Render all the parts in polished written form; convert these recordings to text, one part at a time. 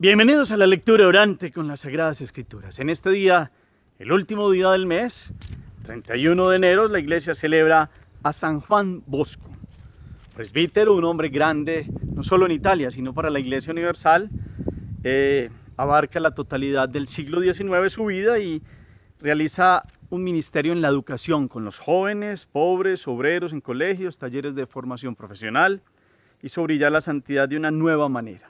Bienvenidos a la lectura orante con las Sagradas Escrituras. En este día, el último día del mes, 31 de enero, la iglesia celebra a San Juan Bosco, presbítero, un hombre grande, no solo en Italia, sino para la Iglesia Universal. Abarca la totalidad del siglo XIX su vida y realiza un ministerio en la educación con los jóvenes, pobres, obreros en colegios, talleres de formación profesional. Hizo brillar la santidad de una nueva manera.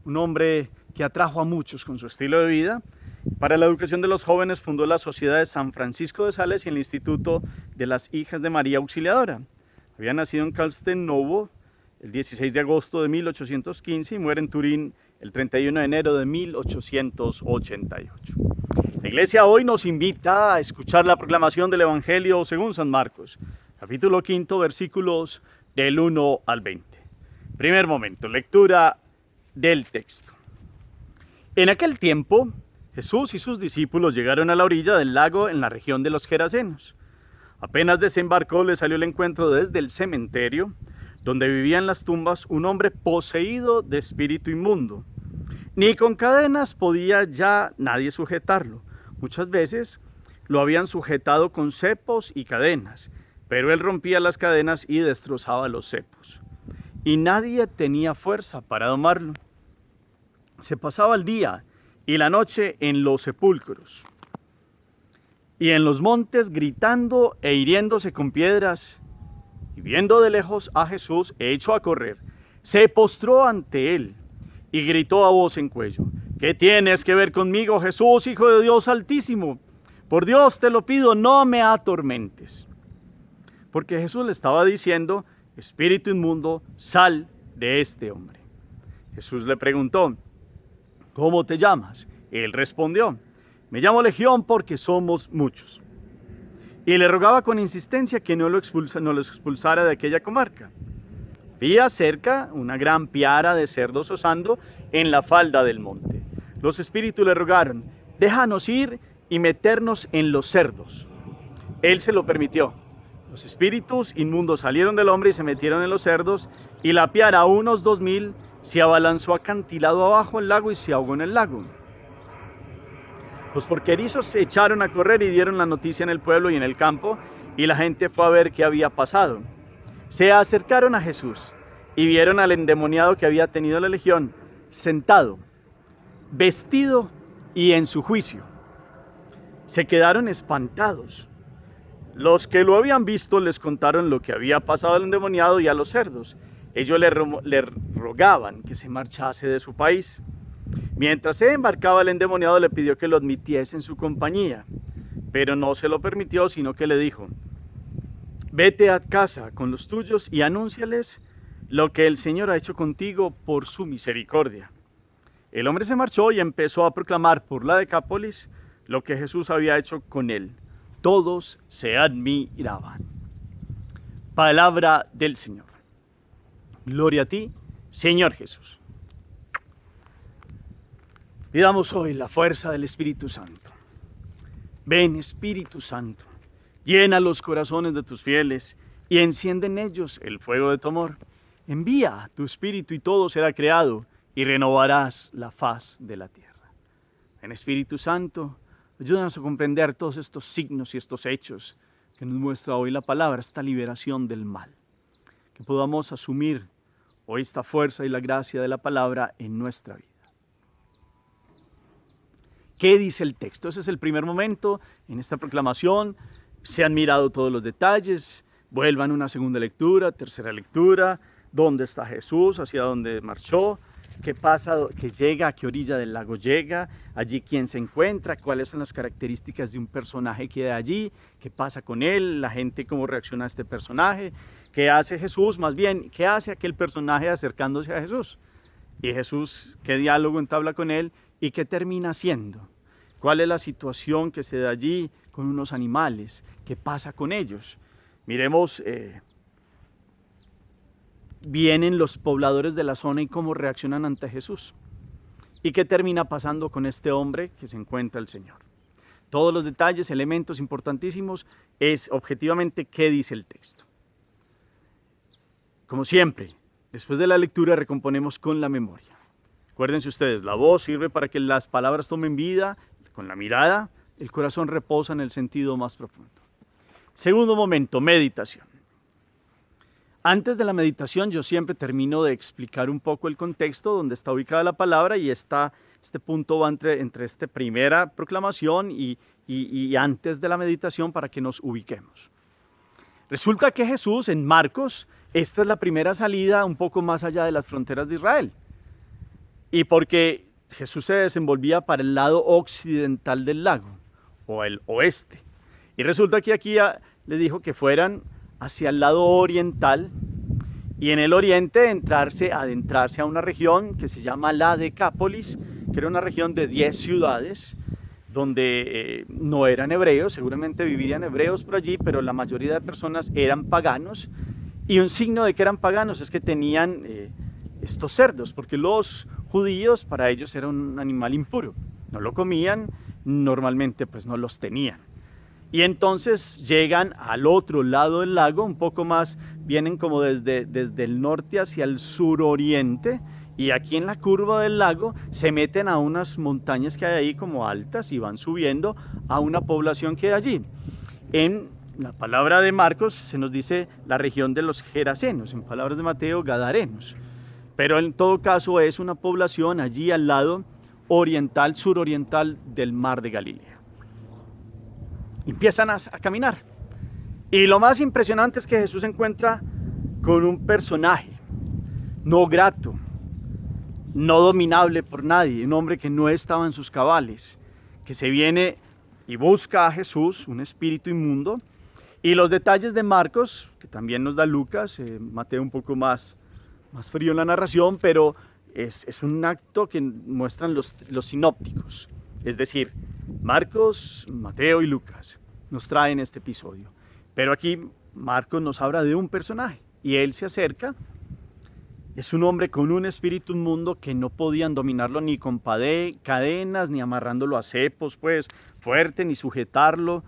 Un hombre que atrajo a muchos con su estilo de vida. Para la educación de los jóvenes fundó la Sociedad de San Francisco de Sales y el Instituto de las Hijas de María Auxiliadora. Había nacido en Castelnuovo el 16 de agosto de 1815 y muere en Turín el 31 de enero de 1888. La iglesia hoy nos invita a escuchar la proclamación del Evangelio según San Marcos, capítulo 5, versículos del 1 al 20. Primer momento, lectura del texto. En aquel tiempo, Jesús y sus discípulos llegaron a la orilla del lago en la región de los Gerasenos. Apenas desembarcó, le salió el encuentro desde el cementerio, donde vivían las tumbas, un hombre poseído de espíritu inmundo. Ni con cadenas podía ya nadie sujetarlo. Muchas veces lo habían sujetado con cepos y cadenas, pero él rompía las cadenas y destrozaba los cepos. Y nadie tenía fuerza para domarlo. Se pasaba el día y la noche en los sepulcros y en los montes gritando e hiriéndose con piedras. Y viendo de lejos a Jesús echó a correr, se postró ante él y gritó a voz en cuello: ¿Qué tienes que ver conmigo, Jesús, Hijo de Dios Altísimo? Por Dios te lo pido, no me atormentes. Porque Jesús le estaba diciendo: espíritu inmundo, sal de este hombre. Jesús le preguntó: ¿cómo te llamas? Él respondió: me llamo Legión porque somos muchos. Y le rogaba con insistencia que no lo expulsara de aquella comarca. Había cerca una gran piara de cerdos osando en la falda del monte. Los espíritus le rogaron: déjanos ir y meternos en los cerdos. Él se lo permitió. Los espíritus inmundos salieron del hombre y se metieron en los cerdos, y la piara, a unos 2000, se abalanzó acantilado abajo el lago y se ahogó en el lago. Los porquerizos se echaron a correr y dieron la noticia en el pueblo y en el campo, y la gente fue a ver qué había pasado. Se acercaron a Jesús y vieron al endemoniado que había tenido la legión, sentado, vestido y en su juicio. Se quedaron espantados. Los que lo habían visto les contaron lo que había pasado al endemoniado y a los cerdos. Ellos le rogaban que se marchase de su país. Mientras se embarcaba, el endemoniado le pidió que lo admitiese en su compañía, pero no se lo permitió, sino que le dijo: vete a casa con los tuyos y anúnciales lo que el Señor ha hecho contigo por su misericordia. El hombre se marchó y empezó a proclamar por la Decápolis lo que Jesús había hecho con él. Todos se admiraban. Palabra del Señor. Gloria a ti, Señor Jesús. Pidamos hoy la fuerza del Espíritu Santo. Ven, Espíritu Santo, llena los corazones de tus fieles y enciende en ellos el fuego de tu amor. Envía tu Espíritu y todo será creado y renovarás la faz de la tierra. Ven, Espíritu Santo, ayúdanos a comprender todos estos signos y estos hechos que nos muestra hoy la palabra, esta liberación del mal. Que podamos asumir hoy esta fuerza y la gracia de la palabra en nuestra vida. ¿Qué dice el texto? Ese es el primer momento en esta proclamación. Se han mirado todos los detalles. Vuelvan una segunda lectura, tercera lectura. ¿Dónde está Jesús? ¿Hacia dónde marchó? ¿Qué pasa? ¿Qué llega? ¿A qué orilla del lago llega? ¿Allí quién se encuentra? ¿Cuáles son las características de un personaje que hay allí? ¿Qué pasa con él? ¿La gente cómo reacciona a este personaje? ¿Qué hace Jesús? Más bien, ¿qué hace aquel personaje acercándose a Jesús? Y Jesús, ¿qué diálogo entabla con él? ¿Y qué termina haciendo? ¿Cuál es la situación que se da allí con unos animales? ¿Qué pasa con ellos? Miremos, vienen los pobladores de la zona y cómo reaccionan ante Jesús. ¿Y qué termina pasando con este hombre que se encuentra el Señor? Todos los detalles, elementos importantísimos, es objetivamente qué dice el texto. Como siempre, después de la lectura recomponemos con la memoria. Acuérdense ustedes, la voz sirve para que las palabras tomen vida, con la mirada el corazón reposa en el sentido más profundo. Segundo momento, meditación. Antes de la meditación yo siempre termino de explicar un poco el contexto donde está ubicada la palabra y este punto va entre esta primera proclamación y antes de la meditación para que nos ubiquemos. Resulta que Jesús en Marcos, esta es la primera salida un poco más allá de las fronteras de Israel. Y porque Jesús se desenvolvía para el lado occidental del lago, o el oeste. Y resulta que aquí le dijo que fueran hacia el lado oriental, y en el oriente adentrarse a una región que se llama la Decápolis, que era una región de 10 ciudades, donde no eran hebreos, seguramente vivirían hebreos por allí, pero la mayoría de personas eran paganos, y un signo de que eran paganos es que tenían estos cerdos, porque los judíos para ellos era un animal impuro, no lo comían, normalmente pues no los tenían. Y entonces llegan al otro lado del lago, un poco más, vienen como desde el norte hacia el suroriente, y aquí en la curva del lago se meten a unas montañas que hay ahí como altas y van subiendo a una población que hay allí. En la palabra de Marcos se nos dice la región de los Gerasenos, en palabras de Mateo, Gadarenos. Pero en todo caso es una población allí al lado oriental, suroriental del mar de Galilea. Empiezan a caminar. Y lo más impresionante es que Jesús se encuentra con un personaje no grato, no dominable por nadie, un hombre que no estaba en sus cabales, que se viene y busca a Jesús, un espíritu inmundo. Y los detalles de Marcos, que también nos da Lucas, Mateo un poco más frío en la narración, pero es un acto que muestran los sinópticos. Es decir, Marcos, Mateo y Lucas nos traen este episodio. Pero aquí Marcos nos habla de un personaje y él se acerca. Es un hombre con un espíritu inmundo que no podían dominarlo ni con cadenas, ni amarrándolo a cepos, pues, fuerte, ni sujetarlo.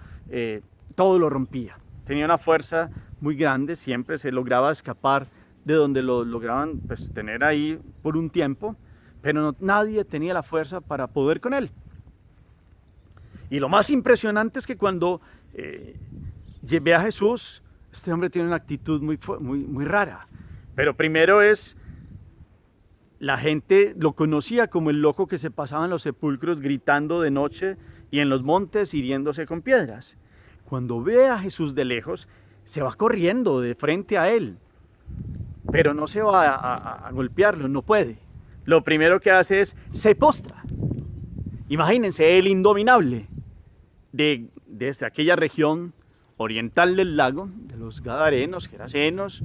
Todo lo rompía. Tenía una fuerza muy grande, siempre se lograba escapar de donde lo lograban pues, tener ahí por un tiempo, pero nadie tenía la fuerza para poder con él. Y lo más impresionante es que cuando ve a Jesús, este hombre tiene una actitud muy rara. Pero primero la gente lo conocía como el loco que se pasaba en los sepulcros gritando de noche y en los montes hiriéndose con piedras. Cuando ve a Jesús de lejos, se va corriendo de frente a él, pero no se va a golpearlo, no puede. Lo primero que hace es, se postra. Imagínense, el indominable desde aquella región oriental del lago, de los Gadarenos, Gerasenos,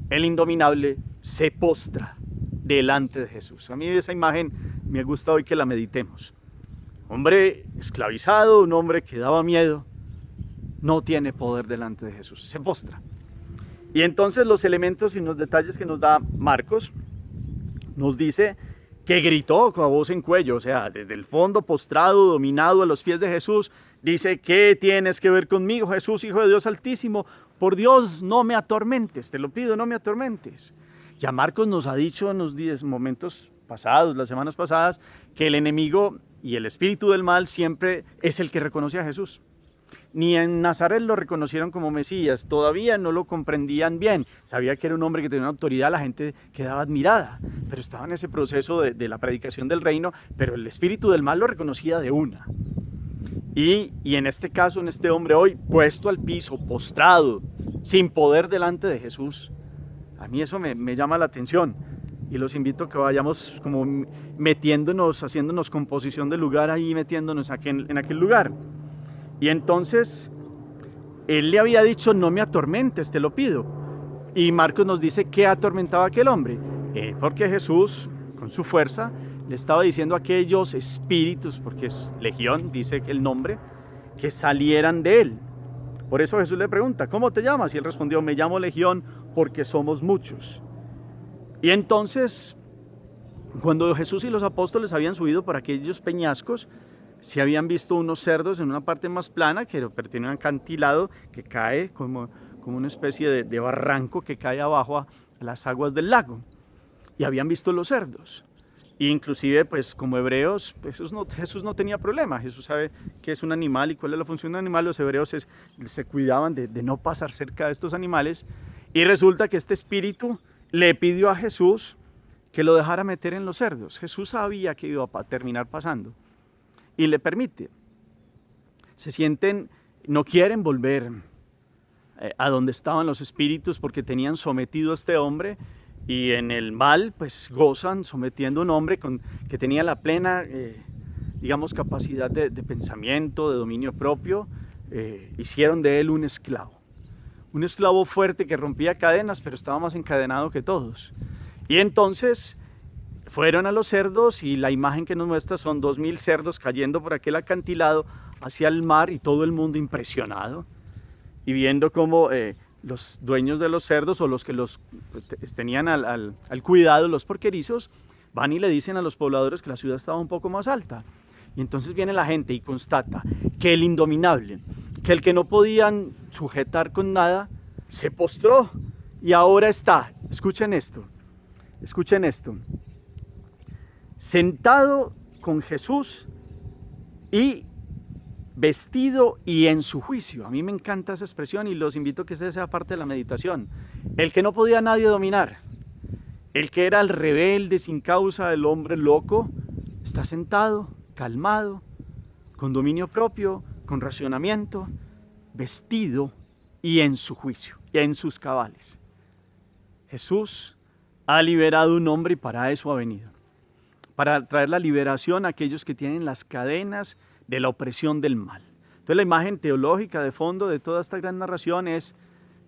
el indominable se postra delante de Jesús. A mí esa imagen me gusta hoy que la meditemos. Hombre esclavizado, un hombre que daba miedo, no tiene poder delante de Jesús, se postra. Y entonces los elementos y los detalles que nos da Marcos nos dice que gritó con voz en cuello, o sea, desde el fondo postrado, dominado a los pies de Jesús, dice: ¿qué tienes que ver conmigo, Jesús, Hijo de Dios Altísimo? Por Dios, no me atormentes, te lo pido, no me atormentes. Ya Marcos nos ha dicho en los momentos pasados, las semanas pasadas, que el enemigo y el espíritu del mal siempre es el que reconoce a Jesús. Ni en Nazaret lo reconocieron como Mesías, todavía no lo comprendían bien. Sabía que era un hombre que tenía una autoridad, la gente quedaba admirada, pero estaba en ese proceso de la predicación del reino, pero el espíritu del mal lo reconocía de una. Y en este caso, en este hombre hoy, puesto al piso, postrado, sin poder delante de Jesús, a mí eso me llama la atención. Y los invito a que vayamos como metiéndonos, haciéndonos composición del lugar ahí, metiéndonos en aquel lugar. Y entonces, él le había dicho: no me atormentes, te lo pido. Y Marcos nos dice que atormentaba a aquel hombre. Porque Jesús, con su fuerza, le estaba diciendo a aquellos espíritus, porque es legión, dice el nombre, que salieran de él. Por eso Jesús le pregunta: ¿cómo te llamas? Y él respondió: me llamo Legión, porque somos muchos. Y entonces, cuando Jesús y los apóstoles habían subido por aquellos peñascos, se habían visto unos cerdos en una parte más plana, pero tiene un acantilado que cae como una especie de barranco que cae abajo a las aguas del lago. Y habían visto los cerdos. E inclusive, pues como hebreos, pues, Jesús no tenía problema. Jesús sabe qué es un animal y cuál es la función de un animal. Los hebreos se cuidaban de no pasar cerca de estos animales. Y resulta que este espíritu le pidió a Jesús que lo dejara meter en los cerdos. Jesús sabía que iba a terminar pasando y le permite. Se sienten, no quieren volver a donde estaban los espíritus porque tenían sometido a este hombre, y en el mal pues gozan sometiendo a un hombre que tenía la plena digamos capacidad de pensamiento, de dominio propio. Hicieron de él un esclavo fuerte que rompía cadenas, pero estaba más encadenado que todos. Y entonces fueron a los cerdos, y la imagen que nos muestra son 2000 cerdos cayendo por aquel acantilado hacia el mar, y todo el mundo impresionado y viendo cómo los dueños de los cerdos, o los que los tenían al cuidado, los porquerizos, van y le dicen a los pobladores que la ciudad estaba un poco más alta. Y entonces viene la gente y constata que el indominable, que el que no podían sujetar con nada, se postró y ahora está, escuchen esto, sentado con Jesús y vestido y en su juicio. A mí me encanta esa expresión y los invito a que esa sea parte de la meditación. El que no podía nadie dominar, el que era el rebelde sin causa, el hombre loco, está sentado, calmado, con dominio propio, con racionamiento, vestido y en su juicio, y en sus cabales. Jesús ha liberado un hombre y para eso ha venido. Para traer la liberación a aquellos que tienen las cadenas de la opresión del mal. Entonces la imagen teológica de fondo de toda esta gran narración es,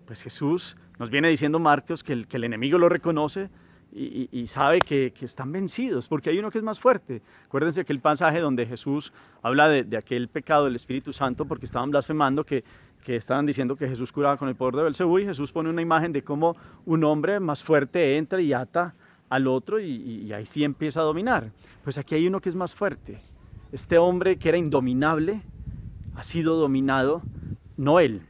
pues Jesús nos viene diciendo Marcos que el enemigo lo reconoce y sabe que están vencidos, porque hay uno que es más fuerte. Acuérdense que el pasaje donde Jesús habla de aquel pecado del Espíritu Santo, porque estaban blasfemando, que estaban diciendo que Jesús curaba con el poder de Belcebú, y Jesús pone una imagen de cómo un hombre más fuerte entra y ata al otro y ahí sí empieza a dominar. Pues aquí hay uno que es más fuerte. Este hombre que era indominable ha sido dominado, no él,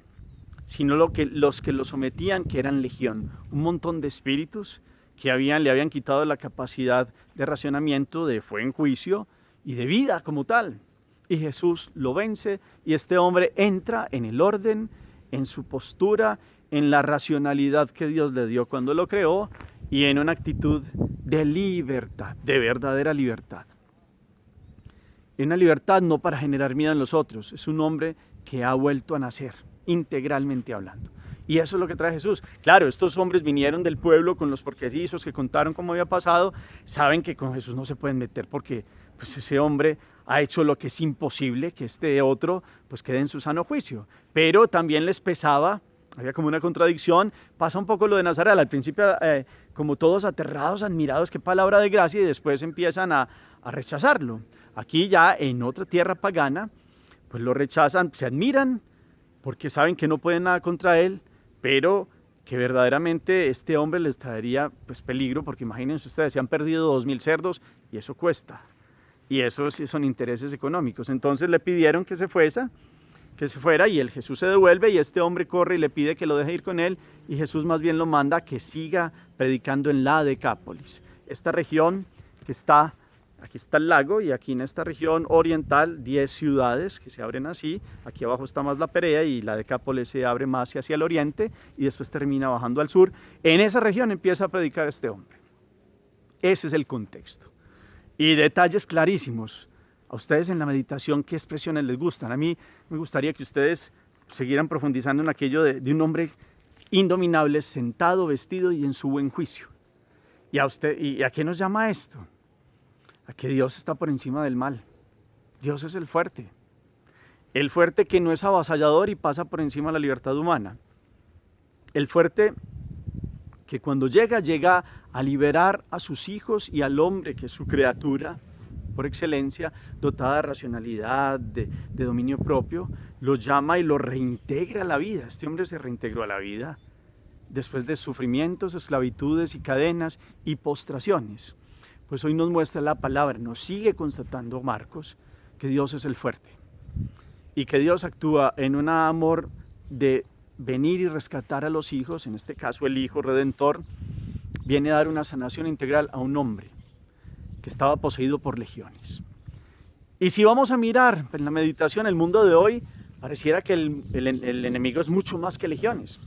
sino los que lo sometían, que eran legión, un montón de espíritus que le habían quitado la capacidad de racionamiento, de fe en juicio y de vida como tal. Y Jesús lo vence, y este hombre entra en el orden, en su postura, en la racionalidad que Dios le dio cuando lo creó, y en una actitud de libertad, de verdadera libertad. Una libertad no para generar miedo en los otros, es un hombre que ha vuelto a nacer, integralmente hablando. Y eso es lo que trae Jesús. Claro, estos hombres vinieron del pueblo con los porquerizos que contaron cómo había pasado, saben que con Jesús no se pueden meter porque pues, ese hombre ha hecho lo que es imposible, que este otro pues quede en su sano juicio. Pero también les pesaba, había como una contradicción. Pasa un poco lo de Nazaret, al principio como todos aterrados, admirados, qué palabra de gracia, y después empiezan a rechazarlo. Aquí ya en otra tierra pagana, pues lo rechazan, se admiran porque saben que no pueden nada contra él, pero que verdaderamente este hombre les traería pues peligro, porque imagínense ustedes, se han perdido 2000 cerdos y eso cuesta, y eso sí son intereses económicos. Entonces le pidieron que se fuera, y el Jesús se devuelve, y este hombre corre y le pide que lo deje ir con él, y Jesús más bien lo manda a que siga predicando en la Decápolis, esta región que está. Aquí está el lago, y aquí en esta región oriental 10 ciudades que se abren así. Aquí abajo está más la Perea, y la Decápolis se abre más hacia el oriente y después termina bajando al sur. En esa región empieza a predicar este hombre. Ese es el contexto. Y detalles clarísimos. A ustedes en la meditación, ¿qué expresiones les gustan? A mí me gustaría que ustedes siguieran profundizando en aquello de un hombre indominable, sentado, vestido y en su buen juicio. ¿Y a qué nos llama esto? A que Dios está por encima del mal. Dios es el fuerte que no es avasallador y pasa por encima de la libertad humana. El fuerte que cuando llega a liberar a sus hijos y al hombre, que es su criatura por excelencia, dotada de racionalidad, de dominio propio, los llama y los reintegra a la vida. Este hombre se reintegró a la vida después de sufrimientos, esclavitudes y cadenas y postraciones. Pues hoy nos muestra la palabra, nos sigue constatando Marcos que Dios es el fuerte y que Dios actúa en un amor de venir y rescatar a los hijos. En este caso el Hijo Redentor viene a dar una sanación integral a un hombre que estaba poseído por legiones. Y si vamos a mirar en la meditación el mundo de hoy, pareciera que el enemigo es mucho más que legiones.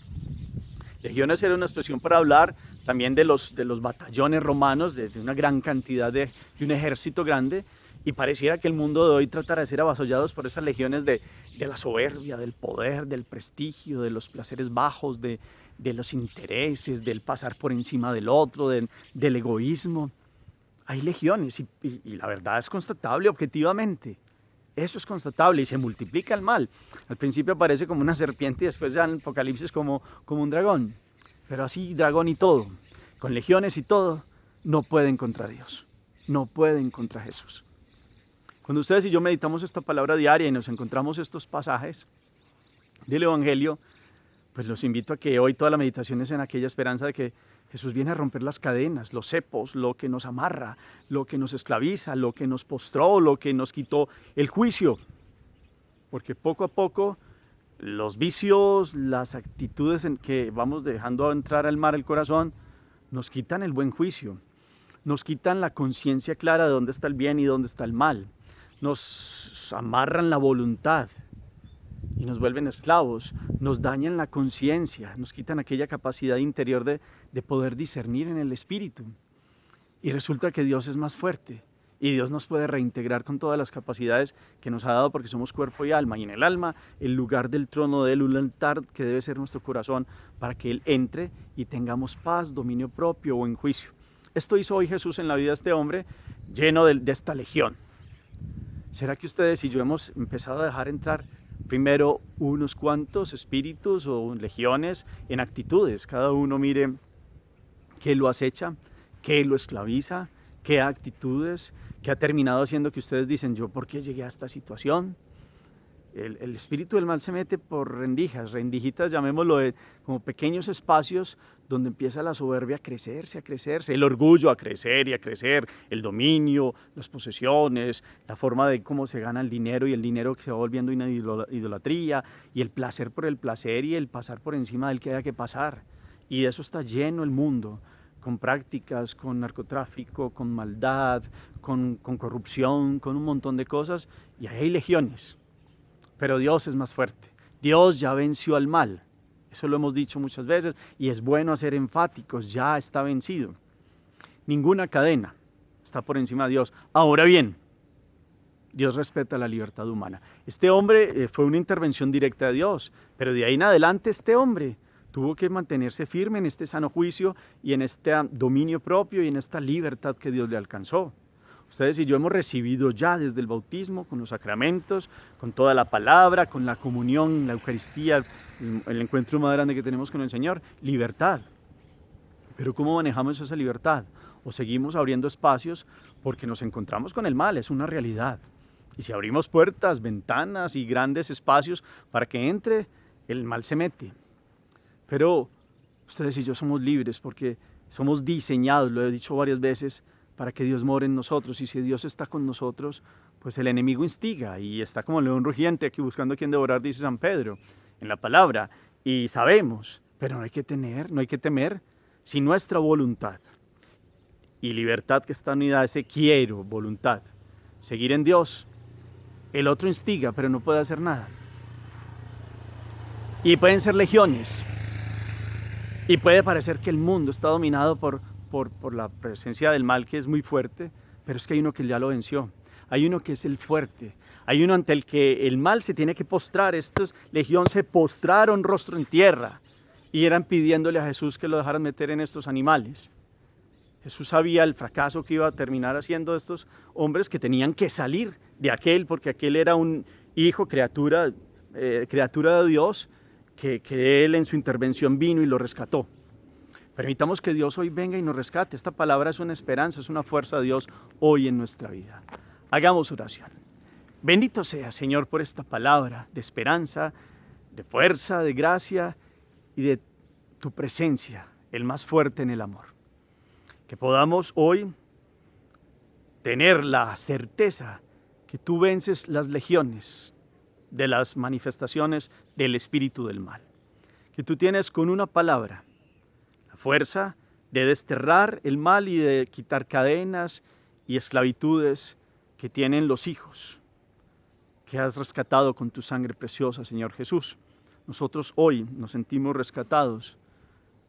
Legiones era una expresión para hablar también de los batallones romanos, de una gran cantidad de un ejército grande, y pareciera que el mundo de hoy tratará de ser avasallados por esas legiones de la soberbia, del poder, del prestigio, de los placeres bajos, de los intereses, del pasar por encima del otro, del egoísmo. Hay legiones y la verdad es constatable objetivamente. Eso es constatable y se multiplica el mal. Al principio aparece como una serpiente y después ya en el Apocalipsis como un dragón. Pero así, dragón y todo, con legiones y todo, no pueden contra Dios. No pueden contra Jesús. Cuando ustedes y yo meditamos esta palabra diaria y nos encontramos estos pasajes del Evangelio, pues los invito a que hoy toda la meditación es en aquella esperanza de que Jesús viene a romper las cadenas, los cepos, lo que nos amarra, lo que nos esclaviza, lo que nos postró, lo que nos quitó el juicio. Porque poco a poco los vicios, las actitudes en que vamos dejando entrar al mar el corazón, nos quitan el buen juicio, nos quitan la conciencia clara de dónde está el bien y dónde está el mal, nos amarran la voluntad y nos vuelven esclavos, nos dañan la conciencia, nos quitan aquella capacidad interior de poder discernir en el espíritu. Y resulta que Dios es más fuerte y Dios nos puede reintegrar con todas las capacidades que nos ha dado porque somos cuerpo y alma. Y en el alma, el lugar del trono de Él, un altar que debe ser nuestro corazón para que Él entre y tengamos paz, dominio propio o en juicio. Esto hizo hoy Jesús en la vida de este hombre lleno de esta legión. ¿Será que ustedes y yo hemos empezado a dejar entrar primero unos cuantos espíritus o legiones en actitudes? Cada uno mire qué lo acecha, qué lo esclaviza, qué actitudes, qué ha terminado haciendo que ustedes dicen, ¿yo por qué llegué a esta situación? El espíritu del mal se mete por rendijitas, llamémoslo, como pequeños espacios donde empieza la soberbia a crecerse, el orgullo a crecer y a crecer, el dominio, las posesiones, la forma de cómo se gana el dinero y el dinero que se va volviendo una idolatría, y el placer por el placer y el pasar por encima del que haya que pasar. Y de eso está lleno el mundo, con prácticas, con narcotráfico, con maldad, con corrupción, con un montón de cosas, y ahí hay legiones. Pero Dios es más fuerte. Dios ya venció al mal. Eso lo hemos dicho muchas veces y es bueno ser enfáticos. Ya está vencido. Ninguna cadena está por encima de Dios. Ahora bien, Dios respeta la libertad humana. Este hombre fue una intervención directa de Dios, pero de ahí en adelante este hombre tuvo que mantenerse firme en este sano juicio y en este dominio propio y en esta libertad que Dios le alcanzó. Ustedes y yo hemos recibido ya desde el bautismo, con los sacramentos, con toda la palabra, con la comunión, la Eucaristía, el encuentro más grande que tenemos con el Señor, libertad. Pero ¿cómo manejamos esa libertad? O seguimos abriendo espacios porque nos encontramos con el mal, es una realidad. Y si abrimos puertas, ventanas y grandes espacios para que entre, el mal se mete. Pero ustedes y yo somos libres porque somos diseñados, lo he dicho varias veces, para que Dios more en nosotros, y si Dios está con nosotros, pues el enemigo instiga y está como león rugiente aquí buscando a quien devorar, dice San Pedro en la palabra, y sabemos, pero no hay que temer, si nuestra voluntad y libertad que está unida a ese quiero, voluntad, seguir en Dios, el otro instiga, pero no puede hacer nada. Y pueden ser legiones, y puede parecer que el mundo está dominado por la presencia del mal, que es muy fuerte, pero es que hay uno que ya lo venció. Hay uno que es el fuerte. Hay uno ante el que el mal se tiene que postrar. Estos legión se postraron rostro en tierra y eran pidiéndole a Jesús que lo dejaran meter en estos animales. Jesús sabía el fracaso que iba a terminar haciendo estos hombres, que tenían que salir de aquel, porque aquel era un hijo, criatura de Dios, que Él en su intervención vino y lo rescató. Permitamos que Dios hoy venga y nos rescate. Esta palabra es una esperanza, es una fuerza de Dios hoy en nuestra vida. Hagamos oración. Bendito sea, Señor, por esta palabra de esperanza, de fuerza, de gracia y de tu presencia, el más fuerte en el amor. Que podamos hoy tener la certeza que tú vences las legiones de las manifestaciones del espíritu del mal. Que tú tienes con una palabra fuerza de desterrar el mal y de quitar cadenas y esclavitudes que tienen los hijos, que has rescatado con tu sangre preciosa, Señor Jesús. Nosotros hoy nos sentimos rescatados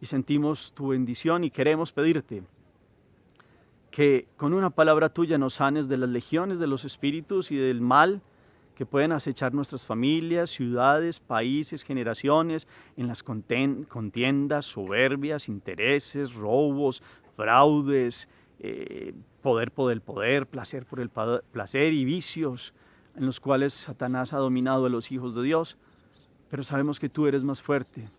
y sentimos tu bendición y queremos pedirte que con una palabra tuya nos sanes de las legiones de los espíritus y del mal que pueden acechar nuestras familias, ciudades, países, generaciones, en las contiendas, soberbias, intereses, robos, fraudes, poder por el poder, placer por el placer y vicios en los cuales Satanás ha dominado a los hijos de Dios. Pero sabemos que tú eres más fuerte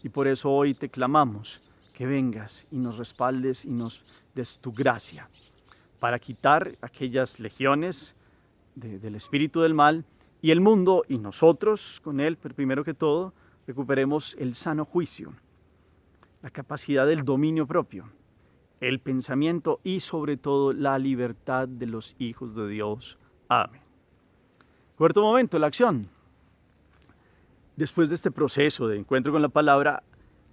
y por eso hoy te clamamos que vengas y nos respaldes y nos des tu gracia para quitar aquellas legiones del espíritu del mal, y el mundo y nosotros con él, pero primero que todo, recuperemos el sano juicio, la capacidad del dominio propio, el pensamiento y sobre todo la libertad de los hijos de Dios. Amén. Cuarto momento, la acción. Después de este proceso de encuentro con la palabra,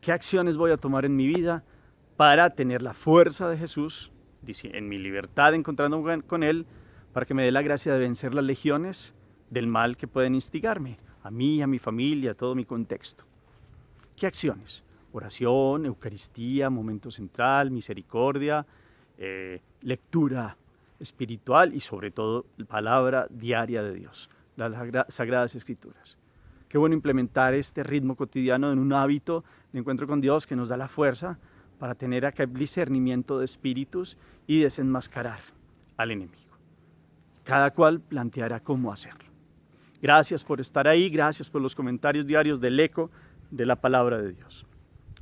¿qué acciones voy a tomar en mi vida para tener la fuerza de Jesús, en mi libertad encontrándome con Él, para que me dé la gracia de vencer las legiones del mal que pueden instigarme, a mí, a mi familia, a todo mi contexto? ¿Qué acciones? Oración, Eucaristía, momento central, misericordia, lectura espiritual y sobre todo palabra diaria de Dios, las Sagradas Escrituras. Qué bueno implementar este ritmo cotidiano en un hábito de encuentro con Dios que nos da la fuerza para tener aquel discernimiento de espíritus y desenmascarar al enemigo. Cada cual planteará cómo hacerlo. Gracias por estar ahí, gracias por los comentarios diarios del eco de la palabra de Dios.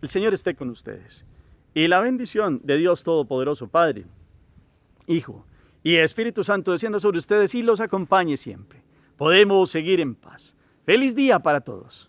El Señor esté con ustedes. Y la bendición de Dios Todopoderoso, Padre, Hijo y Espíritu Santo descienda sobre ustedes y los acompañe siempre. Podemos seguir en paz. Feliz día para todos.